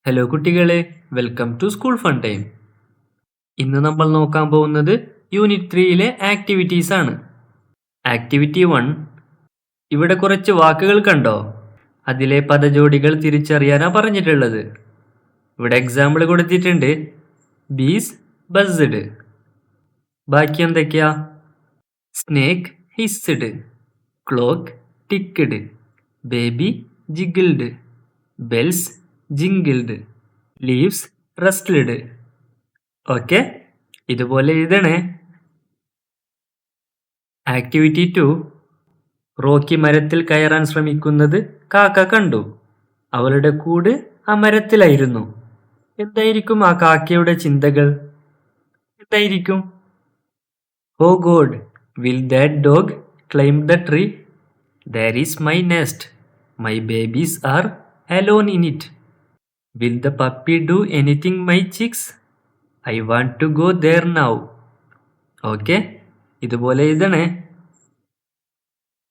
Hello കുട്ടികളെ, welcome to school fun time. ഇന്ന് നമ്മൾ നോക്കാൻ പോകുന്നത് യൂണിറ്റ് 3യിലെ ആക്ടിവിറ്റീസ് ആണ്. ആക്ടിവിറ്റി 1. ഇവിടെ കുറച്ച് വാക്കുകൾ കണ്ടോ? അതിലെ പദജോഡികൾ തിരിച്ചറിയാനാ പറഞ്ഞിട്ടുള്ളത്. ഇവിടെ എക്സാമ്പിൾ കൊടുത്തിട്ടുണ്ട്. Bees buzzed. ബാക്കി എന്തൊക്കെയാ? Snake hissed, clock ticked, baby giggled, bells jingled, leaves rustled. Okay, ഇതുപോലെ എഴുതണേ. ആക്ടിവിറ്റി 2. റോക്കി മരത്തിൽ കയറാൻ ശ്രമിക്കുന്നത് കാക്ക കണ്ടു. അവളുടെ കൂട് ആ മരത്തിലായിരുന്നു. എന്തായിരിക്കും ആ കാക്കയുടെ ചിന്തകൾ? എന്തായിരിക്കും? Oh God, will that dog climb the tree? There is my nest. My babies are alone in it. Will the puppy do anything, my chicks? I want to go there now. Okay, ഇതുപോലെ എഴുതണേ.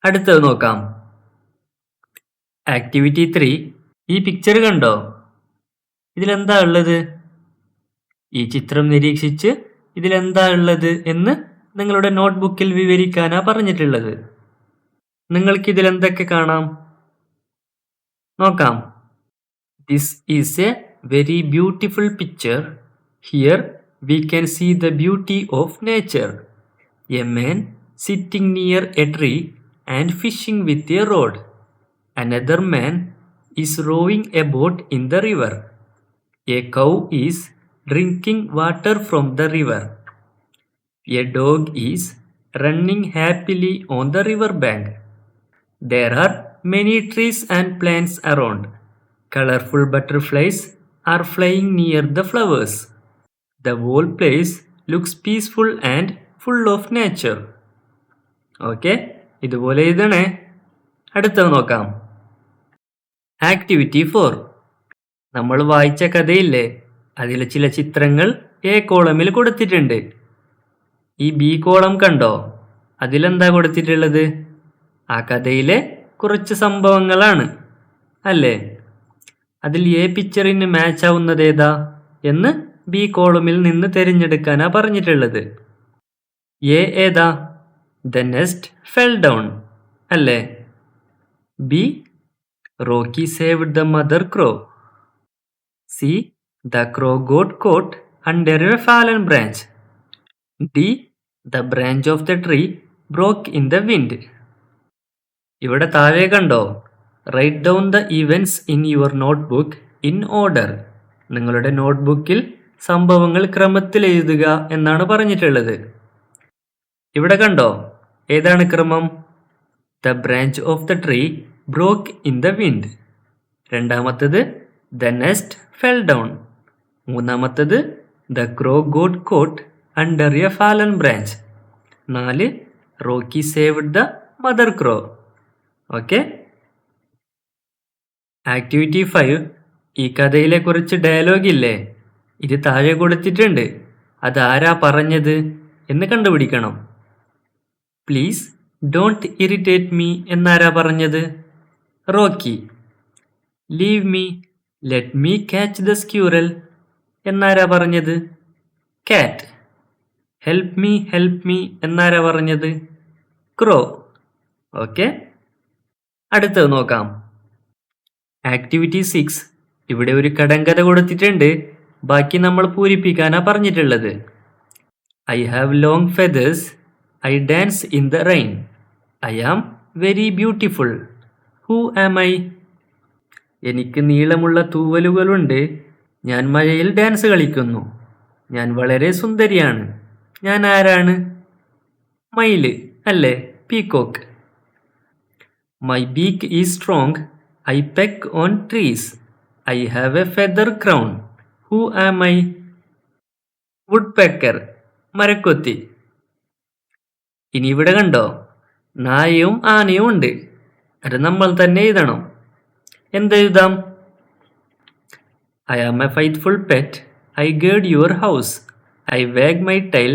അടുത്തത് നോക്കാം. Activity 3. ഈ picture കണ്ടോ? ഇതിലെന്താ ഉള്ളത്? ഈ ചിത്രം നിരീക്ഷിച്ച് ഇതിലെന്താ ഉള്ളത് എന്ന് നിങ്ങളുടെ നോട്ട്ബുക്കിൽ വിവരിക്കാനാ പറഞ്ഞിട്ടുള്ളത്. നിങ്ങൾക്ക് ഇതിലെന്തൊക്കെ കാണാം? നോക്കാം. This is a very beautiful picture. Here we can see the beauty of nature. A man sitting near a tree and fishing with a rod. Another man is rowing a boat in the river. A cow is drinking water from the river. A dog is running happily on the river bank. There are many trees and plants around. Colorful butterflies are flying near the flowers. The whole place looks peaceful and full of nature. Okay, ഇതുപോലെ എഴുതണേ. അടുത്തത് നോക്കാം. Activity 4. നമ്മൾ വായിച്ച കഥയില്ലേ, അതിലെ ചില ചിത്രങ്ങൾ A കോളമിൽ കൊടുത്തിട്ടുണ്ട്. ഈ ബി കോളം കണ്ടോ? അതിലെന്താ കൊടുത്തിട്ടുള്ളത്? ആ കഥയിലെ കുറച്ച് സംഭവങ്ങളാണ് അല്ലേ? അതിൽ എ പിക്ചറിന് മാച്ച് ആവുന്നത് ഏതാ എന്ന് ബി കോളമിൽ നിന്ന് തിരഞ്ഞെടുക്കാനാ പറഞ്ഞിട്ടുള്ളത്. എ ഏതാ? ദ നെസ്റ്റ് ഫെൽ ഡൗൺ അല്ലേ? B Rocky saved the mother crow. C the crow got caught under a fallen branch. D the branch of the tree broke in the wind. ഇവിടെ താഴെ കണ്ടോ? Write down the events in your notebook in order. നിങ്ങളുടെ നോട്ട്ബുക്കിൽ സംഭവങ്ങൾ ക്രമത്തിൽ എഴുതുക എന്നാണ് പറഞ്ഞിട്ടുള്ളത്. ഇവിടെ കണ്ടോ? ഏതാണ് ക്രമം? The branch of the tree broke in the wind. രണ്ടാമത്തത് ദ നെസ്റ്റ് ഫെൽ ഡൗൺ. മൂന്നാമത്തത് the crow got caught under a fallen branch. 4 Rocky saved the mother crow. Okay. Activity 5. ഈ കഥയിലെ കുറച്ച് ഡയലോഗ് ഇല്ലേ, ഇത് താഴെ കൊടുത്തിട്ടുണ്ട്. അത് ആരാ പറഞ്ഞത് എന്ന് കണ്ടുപിടിക്കണം. പ്ലീസ് ഡോണ്ട് ഇറിറ്റേറ്റ് മീ എന്നാരാ പറഞ്ഞത്? Rocky. Leave me, let me catch the squirrel എന്നാരാ പറഞ്ഞത്? കാറ്റ്. ഹെൽപ്പ് മീ എന്നാരാ പറഞ്ഞത്? ക്രോ. ഓക്കെ, അടുത്തത് നോക്കാം. ആക്ടിവിറ്റി 6. ഇവിടെ ഒരു കടങ്കഥ കൊടുത്തിട്ടുണ്ട്. ബാക്കി നമ്മൾ പൂരിപ്പിക്കാനാ പറഞ്ഞിട്ടുള്ളത്. I have long feathers. I dance in the rain. I am very beautiful. Who am I? എനിക്ക് നീളമുള്ള തൂവലുകളുണ്ട്. ഞാൻ മഴയിൽ ഡാൻസ് കളിക്കുന്നു. ഞാൻ വളരെ സുന്ദരിയാണ്. ഞാൻ ആരാണ്? മയില് അല്ലേ? Peacock. My beak is strong. I peck on trees. I have a feather crown. Who am I? Woodpecker. മരക്കൊത്തി. ഇനി ഇവിടെ കണ്ടോ? നായയും ആനയും ഉണ്ട്. അത് നമ്മൾ തന്നെ എഴുതണം. എന്തെഴുതാം? I am a faithful pet. I guard your house. I wag my tail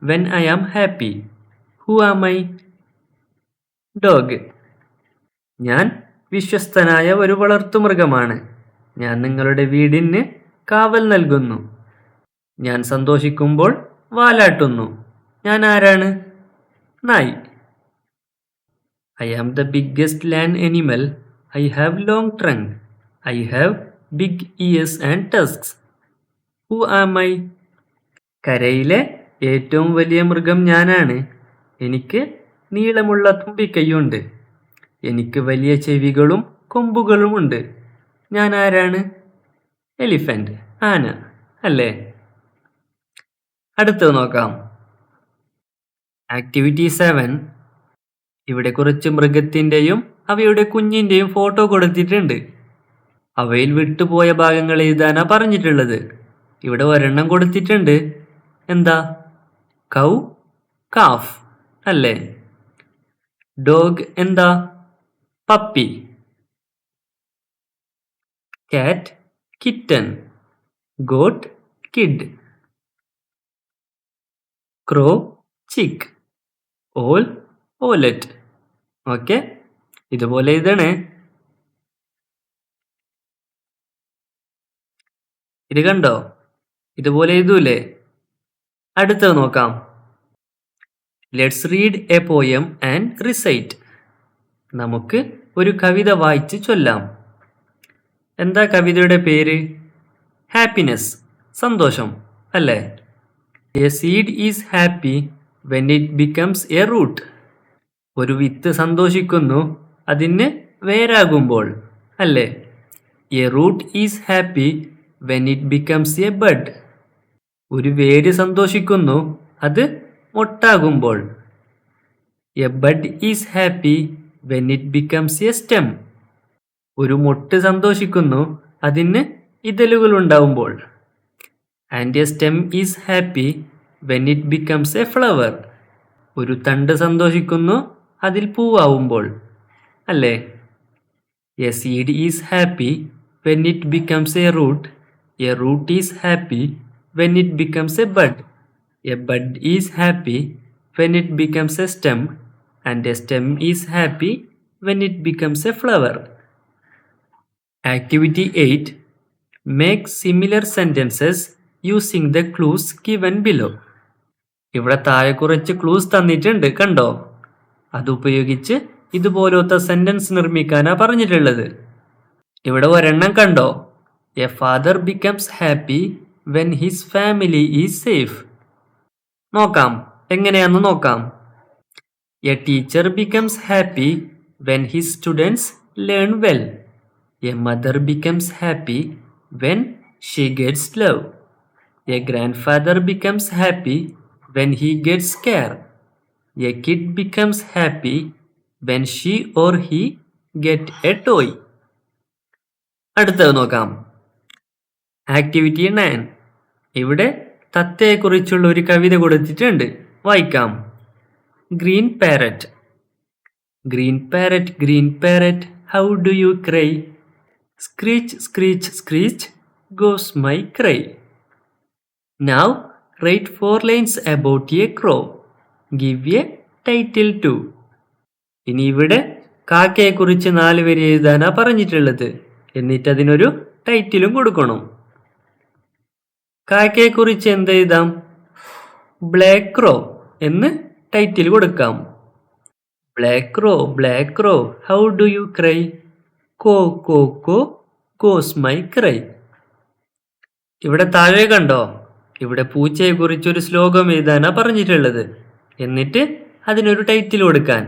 when I am happy. Who am I? Dog. ഞാൻ വിശ്വസ്തനായ ഒരു വളർത്തുമൃഗമാണ്. ഞാൻ നിങ്ങളുടെ വീടിന് കാവൽ നൽകുന്നു. ഞാൻ സന്തോഷിക്കുമ്പോൾ വാലാട്ടുന്നു. ഞാൻ ആരാണ്? നായ്. I am the biggest land animal. I have long trunk. I have big ears and tusks. Who am I? കരയിലെ ഏറ്റവും വലിയ മൃഗം ഞാനാണ്. എനിക്ക് നീളമുള്ള തുമ്പിക്കൈയുണ്ട്. എനിക്ക് വലിയ ചെവികളും കൊമ്പുകളുമുണ്ട്. ഞാൻ ആരാണ്? എലിഫന്റ്, ആന അല്ലേ? അടുത്തത് നോക്കാം. ആക്ടിവിറ്റി 7. ഇവിടെ കുറച്ച് മൃഗത്തിൻ്റെയും അവയുടെ കുഞ്ഞിൻ്റെയും ഫോട്ടോ കൊടുത്തിട്ടുണ്ട്. അവയിൽ വിട്ടുപോയ ഭാഗങ്ങൾ എഴുതാനാ പറഞ്ഞിട്ടുള്ളത്. ഇവിടെ ഒരെണ്ണം കൊടുത്തിട്ടുണ്ട്. എന്താ? കൗ, കാഫ് അല്ലേ? ഡോഗ് എന്താ? Puppy. Cat, kitten. Goat, kid. Crow, chick. Owl, owlet. Okay, ഇതുപോലെ എഴുതണേ. ഇത് കണ്ടോ? ഇതുപോലെ എഴുതൂലേ? അടുത്തത് നോക്കാം. Let's read a poem and recite. നമുക്ക് ഒരു കവിത വായിച്ച് ചൊല്ലാം. എന്താ കവിതയുടെ പേര്? ഹാപ്പിനെസ്, സന്തോഷം അല്ലേ? A seed is happy when it becomes a root. ഒരു വിത്ത് സന്തോഷിക്കുന്നു അതിന് വേരാകുമ്പോൾ അല്ലേ? A root is happy when it becomes a bud. ഒരു വേര് സന്തോഷിക്കുന്നു അത് മൊട്ടാകുമ്പോൾ. A bud is happy when it becomes a stem. ഒരു മൊട്ട് സന്തോഷിക്കുന്നു അതിന് ഇതളുകൾ ഉണ്ടാവുമ്പോൾ. And a stem is happy when it becomes a flower. ഒരു തണ്ട് സന്തോഷിക്കുന്നു അതിൽ പൂവാവുമ്പോൾ അല്ലേ? A seed is happy when it becomes a root. A root is happy when it becomes a bud. A bud is happy when it becomes a stem. And a stem is happy when it becomes a flower. Activity 8. Make similar sentences using the clues given below. ഇവിടെ താഴെ കുറച്ച് clues തന്നിട്ടുണ്ട്, കണ്ടോ? അതുപയോഗിച്ച് ഇതുപോലത്തെ sentence നിർമ്മിക്കാനാ പറഞ്ഞിട്ടുള്ളത്. ഇവിടെ ഒരെണ്ണം കണ്ടോ? A father becomes happy when his family is safe. നോക്കാം, എങ്ങനെയാന്ന് നോക്കാം. A teacher becomes happy when his students learn well. A mother becomes happy when she gets love. A grand father becomes happy when he gets care. A kid becomes happy when she or he get a toy. അടുത്തത് നോക്കാം. Activity 9. ഇവിടെ തത്തയെക്കുറിച്ചുള്ള ഒരു കവിത കൊടുത്തിട്ടുണ്ട്, വായിക്കാം. Green parrot. Green parrot, green parrot, how do you cry? Screech, screech, screech goes my cry. Now write 4 lines about a crow. Give a title to. ഇനി ഇവിടെ കാക്കയെക്കുറിച്ച് 4 വരി എഴുതാനാ പറഞ്ഞിട്ടുള്ളത്. എന്നിട്ട് അതിനൊരു ടൈറ്റിലും കൊടുക്കണം. കാക്കയെക്കുറിച്ച് എന്തെഴുതാം? ബ്ലാക്ക് ക്രോ എന്ന് ടൈറ്റിൽ കൊടുക്കാം. Black crow, black crow, how do you cry? Caw caw caw goes my cry. ഇവിടെ താഴെ കണ്ടോ? ഇവിടെ പൂച്ചയെക്കുറിച്ചൊരു ശ്ലോകം എഴുതാനാ പറഞ്ഞിട്ടുള്ളത്. എന്നിട്ട് അതിനൊരു ടൈറ്റിൽ കൊടുക്കാൻ.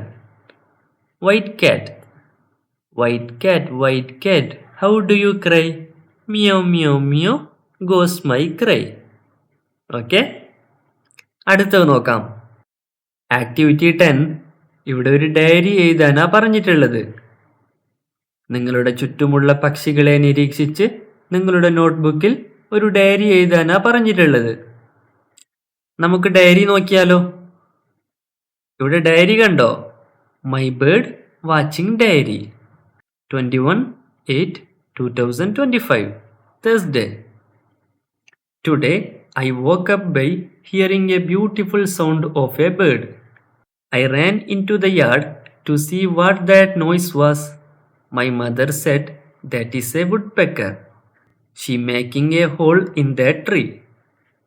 White cat. White cat, white cat, how do you cry? Meow meow meow goes my cry. Okay, അടുത്തത് നോക്കാം. ആക്ടിവിറ്റി 10. ഇവിടെ ഒരു ഡയറി എഴുതാനാ പറഞ്ഞിട്ടുള്ളത്. നിങ്ങളുടെ ചുറ്റുമുള്ള പക്ഷികളെ നിരീക്ഷിച്ച് നിങ്ങളുടെ നോട്ട്ബുക്കിൽ ഒരു ഡയറി എഴുതാനാ പറഞ്ഞിട്ടുള്ളത്. നമുക്ക് ഡയറി നോക്കിയാലോ? ഇവിടെ ഡയറി കണ്ടോ? My bird watching diary. 21/8/2025 Thursday. Today I woke up by hearing a beautiful sound of a bird. I ran into the yard to see what that noise was. My mother said that is a woodpecker. She making a hole in that tree.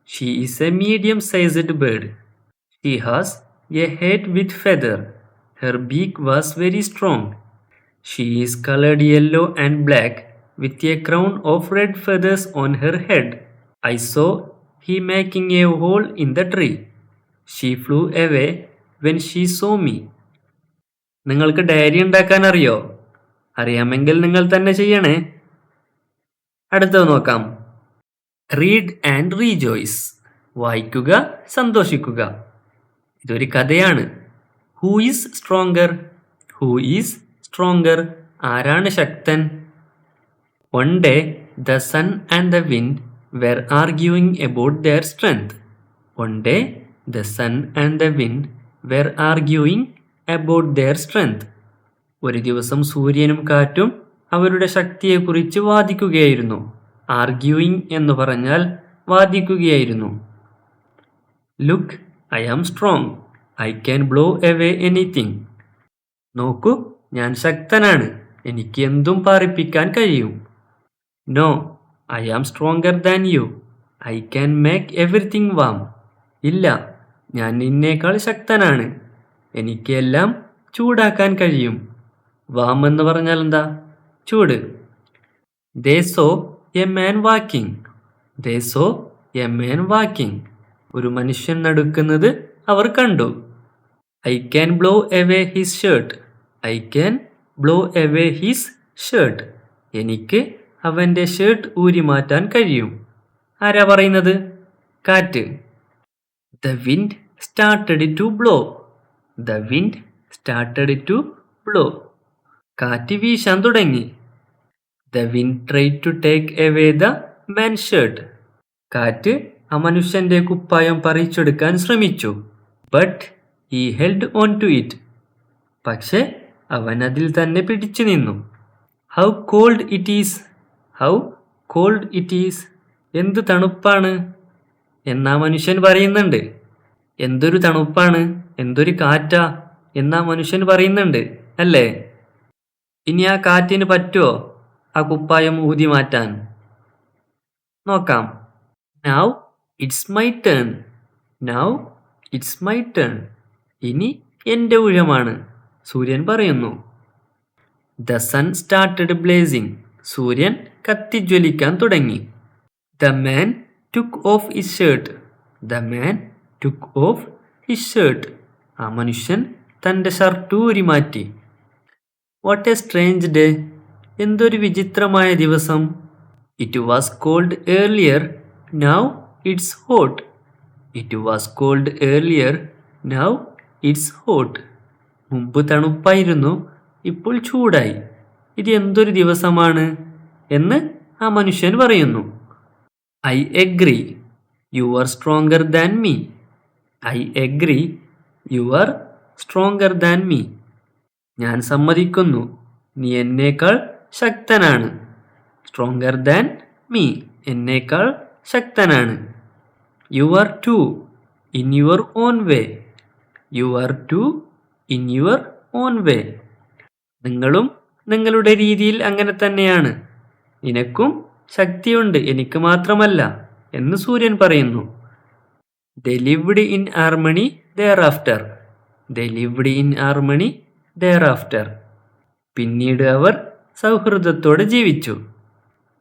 She is a medium-sized bird. She has a head with feather. Her beak was very strong. She is colored yellow and black with a crown of red feathers on her head. I saw he making a hole in the tree. She flew away when she saw me. നിങ്ങൾക്ക് diary ഉണ്ടാക്കാൻ അറിയോ? അറിയാമെങ്കിൽ നിങ്ങൾ തന്നെ ചെയ്യണേ. അടുത്തത് നോക്കാം. Read and rejoice. വായിക്കുക, സന്തോഷിക്കുക. ഇതൊരു കഥയാണ്. Who is stronger? Who is stronger? ആരാണ് ശക്തൻ? One day the sun and the wind were arguing about their strength. One day the sun and the wind were arguing about their strength. ഒരു ദിവസം സൂര്യനും കാറ്റും അവരുടെ ശക്തിയെക്കുറിച്ച് വാദിക്കുകയായിരുന്നു. ആർഗ്യൂയിങ് എന്ന് പറഞ്ഞാൽ വാദിക്കുകയായിരുന്നു. Look, I am strong. I can blow away anything. നോക്കൂ, ഞാൻ ശക്തനാണ്. എനിക്ക് എന്തും പാറിപ്പിക്കാൻ കഴിയും. No, I am stronger than you. I can make everything warm. ഇല്ല, ഞാൻ നിന്നേക്കാൾ ശക്തനാണ്. എനിക്ക് എല്ലാം ചൂടാക്കാൻ കഴിയും. വാം എന്ന് പറഞ്ഞാൽ എന്താ? ചൂട്. They saw a man walking. They saw a man walking. ഒരു മനുഷ്യൻ നടക്കുന്നത് അവർ കണ്ടു. I can blow away his shirt. I can blow away his shirt. എനിക്ക് അവൻ്റെ ഷർട്ട് ഊരി മാറ്റാൻ കഴിയും. ആരാ പറയുന്നത്? കാറ്റ്. The wind started to blow. The wind started to blow. കാറ്റ് വീശാൻ തുടങ്ങി. The wind tried to take away the man's shirt. കാറ്റ് ആ മനുഷ്യന്റെ കുപ്പായം പറിച്ചെടുക്കാൻ ശ്രമിച്ചു. But he held on to it. പക്ഷെ അവൻ അതിൽ തന്നെ പിടിച്ചു നിന്നു. How cold it is. How cold it is. എന്ത് തണുപ്പാണ് എന്നാ മനുഷ്യൻ പറയുന്നുണ്ട്. എന്തൊരു തണുപ്പാണ്, എന്തൊരു കാറ്റാ എന്നാ മനുഷ്യൻ പറയുന്നുണ്ട് അല്ലേ? ഇനി ആ കാറ്റിന് പറ്റുമോ ആ കുപ്പായം ഊതി മാറ്റാൻ? നോക്കാം. Now it's my turn. Now it's my turn. ഇനി എൻ്റെ ഊഴമാണ്, സൂര്യൻ പറയുന്നു. The sun started blazing. സൂര്യൻ കത്തിജ്വലിക്കാൻ തുടങ്ങി. The man took off his shirt. The man took off his shirt. ആ മനുഷ്യൻ തൻ്റെ ഷർട്ട് ഊരി മാറ്റി. What a strange day. എന്തൊരു വിചിത്രമായ ദിവസം. It was cold earlier. Now it's hot. It was cold earlier. Now it's hot. മുമ്പ് തണുപ്പായിരുന്നു, ഇപ്പോൾ ചൂടായി. ഇത് എന്തൊരു ദിവസമാണ് എന്ന് ആ മനുഷ്യൻ പറയുന്നു. I agree. You are stronger than me. I agree. You are stronger than me. ഞാൻ സമ്മതിക്കുന്നു, നീ എന്നേക്കാൾ ശക്തനാണ്. സ്ട്രോങ്കർ ദാൻ മീ, എന്നേക്കാൾ ശക്തനാണ്. You are too in your own way. You are too in your own way. നിങ്ങളും നിങ്ങളുടെ രീതിയിൽ അങ്ങനെ തന്നെയാണ്. നിനക്കും ശക്തിയുണ്ട്, എനിക്ക് മാത്രമല്ല എന്ന് സൂര്യൻ പറയുന്നു. They lived in harmony thereafter. They lived in harmony thereafter. പിന്നീട് അവർ സൗഹൃദത്തോടെ ജീവിച്ചു.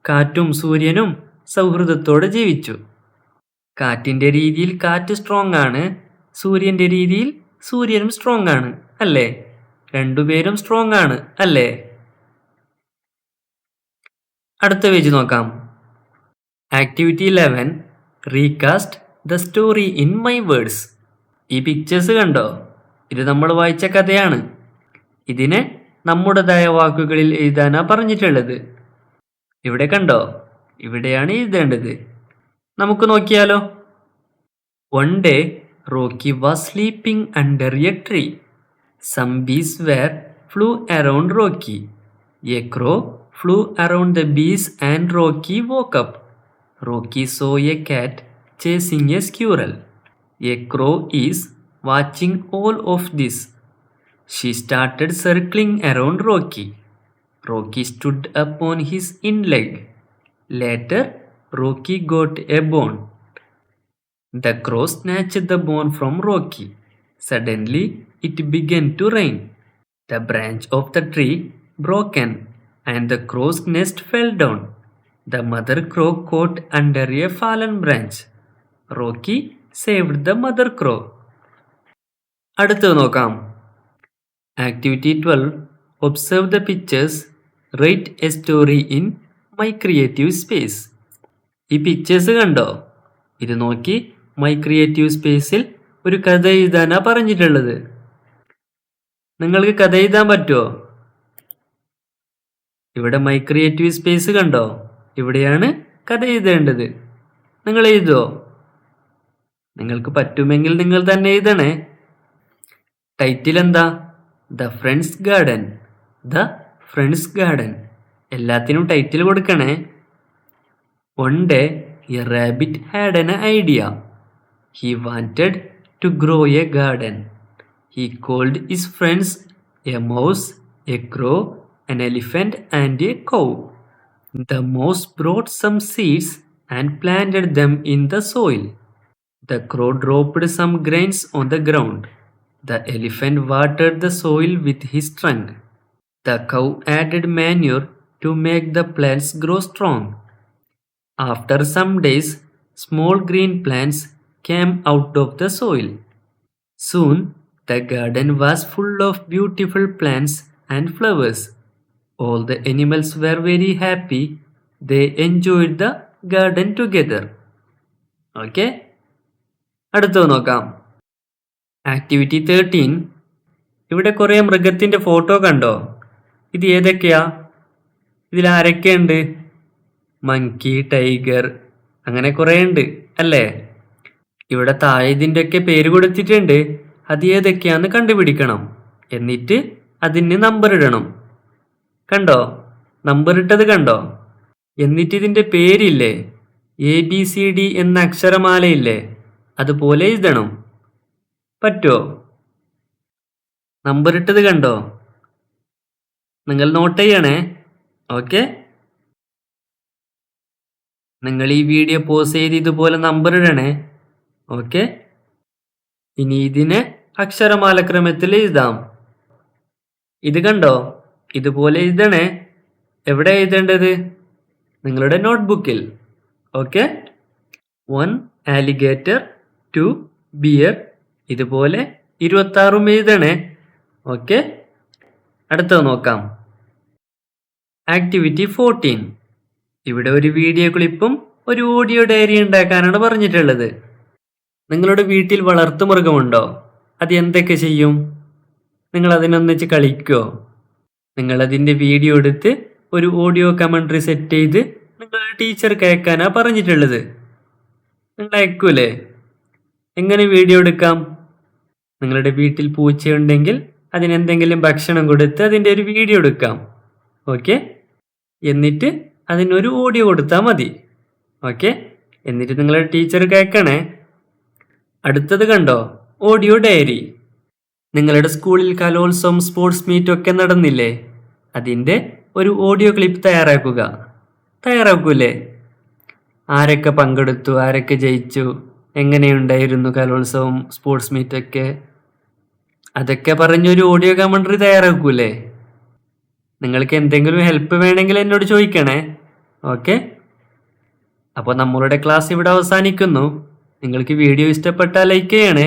കാറ്റും സൂര്യനും സൗഹൃദത്തോടെ ജീവിച്ചു. കാറ്റിൻ്റെ രീതിയിൽ കാറ്റ് സ്ട്രോങ് ആണ്, സൂര്യൻ്റെ രീതിയിൽ സൂര്യനും സ്ട്രോങ് ആണ് അല്ലേ? രണ്ടുപേരും സ്ട്രോങ് ആണ് അല്ലേ? അടുത്ത പേജ് നോക്കാം. Activity 11. Recast the story in my words. ഈ പിക്ചേഴ്സ് കണ്ടോ? ഇത് നമ്മൾ വായിച്ച കഥയാണ്. ഇതിനെ നമ്മുടേതായ വാക്കുകളിൽ എഴുതാനാ പറഞ്ഞിട്ടുള്ളത്. ഇവിടെ കണ്ടോ? ഇവിടെയാണ് എഴുതേണ്ടത്. നമുക്ക് നോക്കിയാലോ. One day, Rocky was sleeping under a tree. Some bees flew around Rocky. A crow flew around the bees and Rocky woke up. Rocky saw a cat chasing a squirrel. A crow is watching all of this. She started circling around Rocky. Rocky stood up on his hind leg. Later, Rocky got a bone. The crow snatched the bone from Rocky. Suddenly, it began to rain. The branch of the tree broken, and the crow's nest fell down. The mother crow caught under a fallen branch. Rocky saved the mother crow. അടുത്തത് നോക്കാം. Activity 12. Observe the pictures. Write a story in my creative space. ഈ pictures കണ്ടോ? ഇത് നോക്കി my creative സ്പേസിൽ ഒരു കഥ എഴുതാനാ പറഞ്ഞിട്ടുള്ളത്. നിങ്ങൾക്ക് കഥ എഴുതാൻ പറ്റുമോ? ഇവിടെ മൈ ക്രിയേറ്റീവ് സ്പേസ് കണ്ടോ? ഇവിടെയാണ് കഥ എഴുതേണ്ടത്. നിങ്ങൾ എഴുതുമോ? നിങ്ങൾക്ക് പറ്റുമെങ്കിൽ നിങ്ങൾ തന്നെ എഴുതണേ. ടൈറ്റിൽ എന്താ? The friends garden. The friends garden. എല്ലാത്തിനും ടൈറ്റിൽ കൊടുക്കണേ. One day, a rabbit had an idea. He wanted to grow a garden. He called his friends a mouse, a crow, an elephant, and a cow. The mouse brought some seeds and planted them in the soil. The crow dropped some grains on the ground. The elephant watered the soil with his trunk. The cow added manure to make the plants grow strong. After some days, small green plants came out of the soil. Soon, the garden was full of beautiful plants and flowers. All the animals were very happy. They enjoyed the garden together. Okay? അടുത്തത് നോക്കാം. Activity 13. ഇവിടെ കുറേ മൃഗത്തിൻ്റെ photo കണ്ടോ? ഇത് ഏതൊക്കെയാ? ഇതിൽ ആരൊക്കെയുണ്ട്? Monkey, tiger, അങ്ങനെ കുറേ ഉണ്ട് അല്ലേ? ഇവിടെ താഴെ ഇതിൻ്റെയൊക്കെ പേര് കൊടുത്തിട്ടുണ്ട്. അത് ഏതൊക്കെയാന്ന് കണ്ടുപിടിക്കണം. എന്നിട്ട് അതിന് നമ്പർ ഇടണം. കണ്ടോ? നമ്പർ ഇട്ടത് കണ്ടോ? എന്നിട്ട് ഇതിൻ്റെ പേരില്ലേ, ABCD എന്ന അക്ഷരമാലയില്ലേ, അതുപോലെ എഴുതണം. പറ്റുമോ? നമ്പർ ഇട്ടത് കണ്ടോ? നിങ്ങൾ നോട്ട് ചെയ്യണേ. ഓക്കെ? നിങ്ങൾ ഈ വീഡിയോ പോസ് ചെയ്ത് ഇതുപോലെ നമ്പർ ഇടണേ. ഓക്കെ? ഇനി ഇതിനെ അക്ഷരമാല ക്രമത്തിൽ എഴുതാം. ഇത് കണ്ടോ? ഇതുപോലെ എഴുതണേ. എവിടെ എഴുതേണ്ടത്? നിങ്ങളുടെ നോട്ട്ബുക്കിൽ. ഓക്കെ? 1 alligator, 2 bear, ഇതുപോലെ 26 എഴുതണേ. ഓക്കെ? അടുത്തത് നോക്കാം. ആക്ടിവിറ്റി 14. ഇവിടെ ഒരു വീഡിയോ ക്ലിപ്പും ഒരു ഓഡിയോ ഡയറി ഉണ്ടാക്കാനാണ് പറഞ്ഞിട്ടുള്ളത്. നിങ്ങളുടെ വീട്ടിൽ വളർത്തു മൃഗമുണ്ടോ? അത് എന്തൊക്കെ ചെയ്യും? നിങ്ങൾ അതിനൊന്നിച്ച് കളിക്കുമോ? നിങ്ങളതിൻ്റെ വീഡിയോ എടുത്ത് ഒരു ഓഡിയോ കമൻട്രി സെറ്റ് ചെയ്ത് നിങ്ങളുടെ ടീച്ചർക്ക് അയക്കാനാണ് പറഞ്ഞിട്ടുള്ളത്. നിങ്ങൾ അയക്കൂലേ? എങ്ങനെ വീഡിയോ എടുക്കാം? നിങ്ങളുടെ വീട്ടിൽ പൂച്ചയുണ്ടെങ്കിൽ അതിനെന്തെങ്കിലും ഭക്ഷണം കൊടുത്ത് അതിൻ്റെ ഒരു വീഡിയോ എടുക്കാം. ഓക്കെ? എന്നിട്ട് അതിനൊരു ഓഡിയോ കൊടുത്താൽ മതി. ഓക്കെ? എന്നിട്ട് നിങ്ങളുടെ ടീച്ചർക്ക് അയക്കണേ. അടുത്തത് കണ്ടോ? Audio diary. നിങ്ങളുടെ സ്കൂളിൽ കലോത്സവം, സ്പോർട്സ് മീറ്റ് ഒക്കെ നടന്നില്ലേ? അതിൻ്റെ ഒരു ഓഡിയോ ക്ലിപ്പ് തയ്യാറാക്കൂലേ? ആരൊക്കെ പങ്കെടുത്തു, ആരൊക്കെ ജയിച്ചു, എങ്ങനെയുണ്ടായിരുന്നു കലോത്സവം, സ്പോർട്സ് മീറ്റൊക്കെ, അതൊക്കെ പറഞ്ഞൊരു ഓഡിയോ കമൻട്രി തയ്യാറാക്കൂലേ? നിങ്ങൾക്ക് എന്തെങ്കിലും ഹെൽപ്പ് വേണമെങ്കിൽ എന്നോട് ചോദിക്കണേ. ഓക്കെ? അപ്പോൾ നമ്മളുടെ ക്ലാസ് ഇവിടെ അവസാനിക്കുന്നു. നിങ്ങൾക്ക് വീഡിയോ ഇഷ്ടപ്പെട്ടാൽ ലൈക്ക് ചെയ്യണേ.